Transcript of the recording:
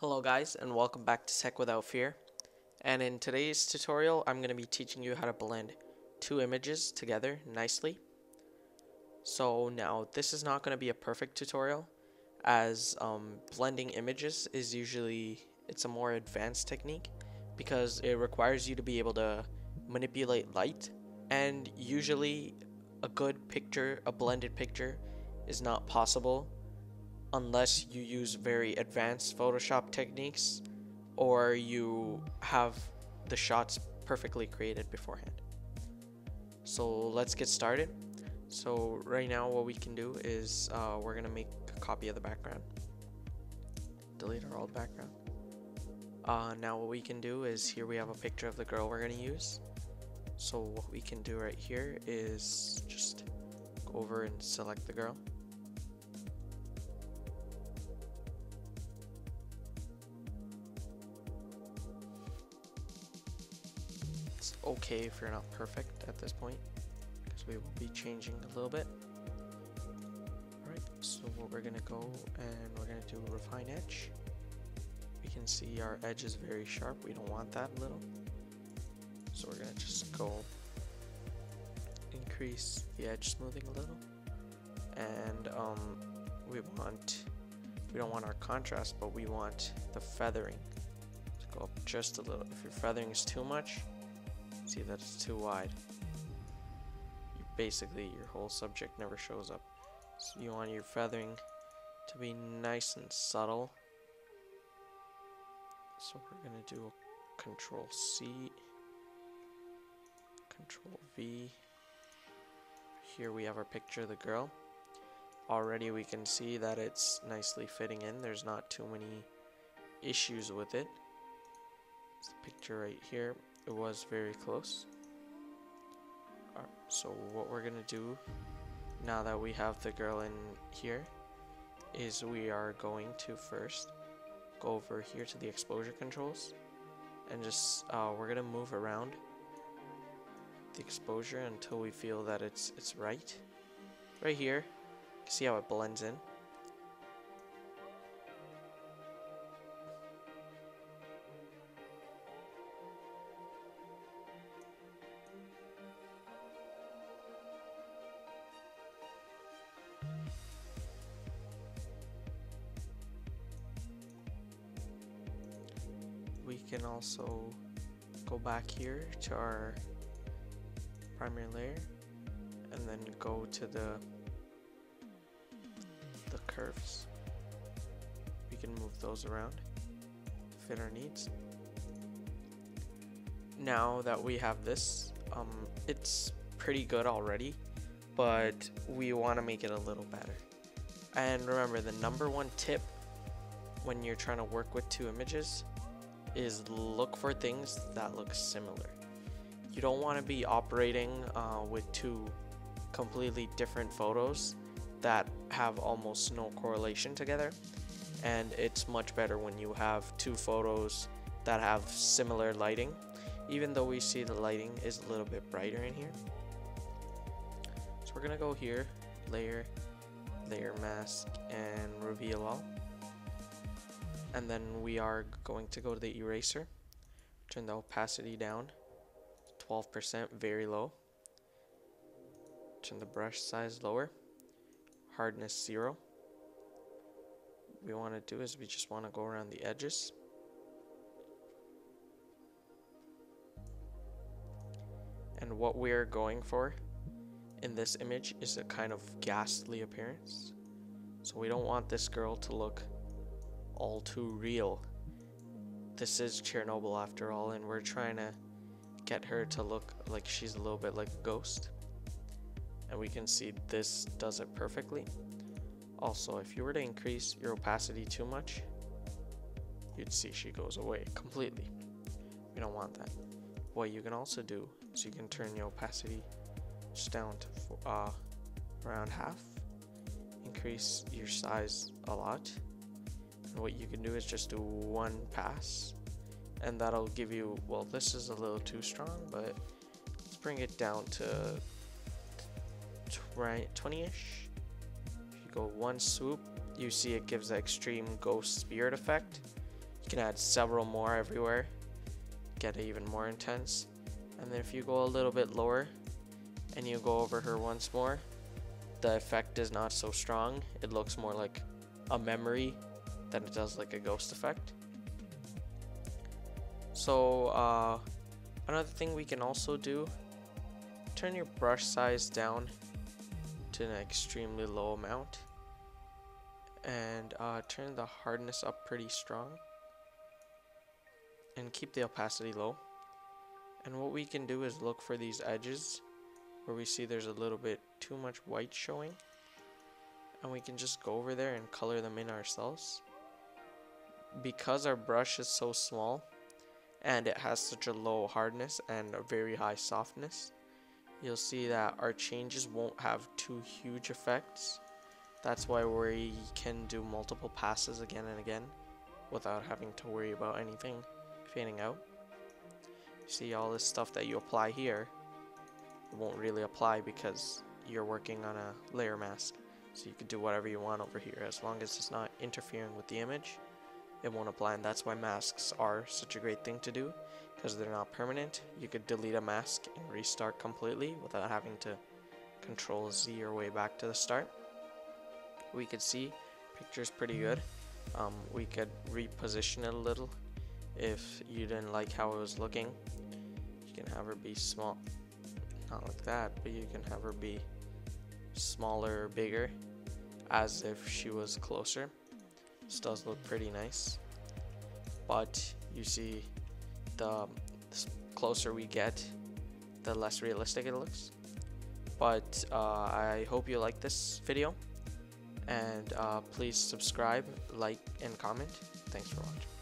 Hello guys and welcome back to Tech Without Fear, and in today's tutorial I'm going to be teaching you how to blend two images together nicely. So now this is not going to be a perfect tutorial as blending images is it's a more advanced technique because it requires you to be able to manipulate light, and usually a blended picture is not possible unless you use very advanced Photoshop techniques or you have the shots perfectly created beforehand. So let's get started. So right now what we can do is we're gonna make a copy of the background, delete our old background. Now what we can do is, here we have a picture of the girl we're gonna use. So what we can do right here is just go over and select the girl. It's okay if you're not perfect at this point, because we will be changing a little bit. Alright, so what we're gonna go and we're gonna do refine edge. We can see our edge is very sharp, we don't want that little. So we're gonna just go increase the edge smoothing a little. And we don't want our contrast, but we want the feathering to go up just a little. If your feathering is too much, see that it's too wide, basically your whole subject never shows up. So you want your feathering to be nice and subtle. So we're gonna do a Control C, Control V. Here we have our picture of the girl. Already we can see that it's nicely fitting in. There's not too many issues with it. It's the picture right here. It was very close. Alright, so what we're gonna do now that we have the girl in here is we are going to first go over here to the exposure controls and just we're gonna move around the exposure until we feel that it's right. Right here, see how it blends in. We can also go back here to our primary layer and then go to the curves. We can move those around to fit our needs. Now that we have this, it's pretty good already, but we want to make it a little better. And remember, the number one tip when you're trying to work with two images is look for things that look similar. You don't want to be operating with two completely different photos that have almost no correlation together, and it's much better when you have two photos that have similar lighting, even though we see the lighting is a little bit brighter in here. So we're gonna go here, layer, layer mask, and reveal all. And then we are going to go to the eraser, turn the opacity down 12%, very low. Turn the brush size lower, hardness 0. What we want to do is we just want to go around the edges. And what we're going for in this image is a kind of ghastly appearance. So we don't want this girl to look all too real. This is Chernobyl after all, and we're trying to get her to look like she's a little bit like a ghost. And we can see this does it perfectly. Also, if you were to increase your opacity too much, you'd see she goes away completely. We don't want that. What you can also do is you can turn your opacity just down to around half, increase your size a lot. And what you can do is just do one pass, and that'll give you, well, this is a little too strong, but let's bring it down to 20-ish. If you go one swoop, you see it gives the extreme ghost spirit effect. can add several more everywhere, get it even more intense. And then if you go a little bit lower and you go over her once more, the effect is not so strong. It looks more like a memory than it does like a ghost effect. So another thing we can also do, turn your brush size down to an extremely low amount, and turn the hardness up pretty strong, and keep the opacity low. And what we can do is look for these edges where we see there's a little bit too much white showing, and we can just go over there and color them in ourselves. Because our brush is so small and it has such a low hardness and a very high softness, you'll see that our changes won't have too huge effects. That's why we can do multiple passes again and again without having to worry about anything fading out. See, all this stuff that you apply here won't really apply because you're working on a layer mask, so you can do whatever you want over here as long as it's not interfering with the image. It won't apply, and that's why masks are such a great thing to do, because they're not permanent. You could delete a mask and restart completely without having to Control Z your way back to the start. We could see picture's pretty good. We could reposition it a little if you didn't like how it was looking. You can have her be small, not like that, but you can have her be smaller or bigger as if she was closer. This does look pretty nice, but you see the closer we get, the less realistic it looks. But I hope you like this video, and please subscribe, like, and comment. Thanks for watching.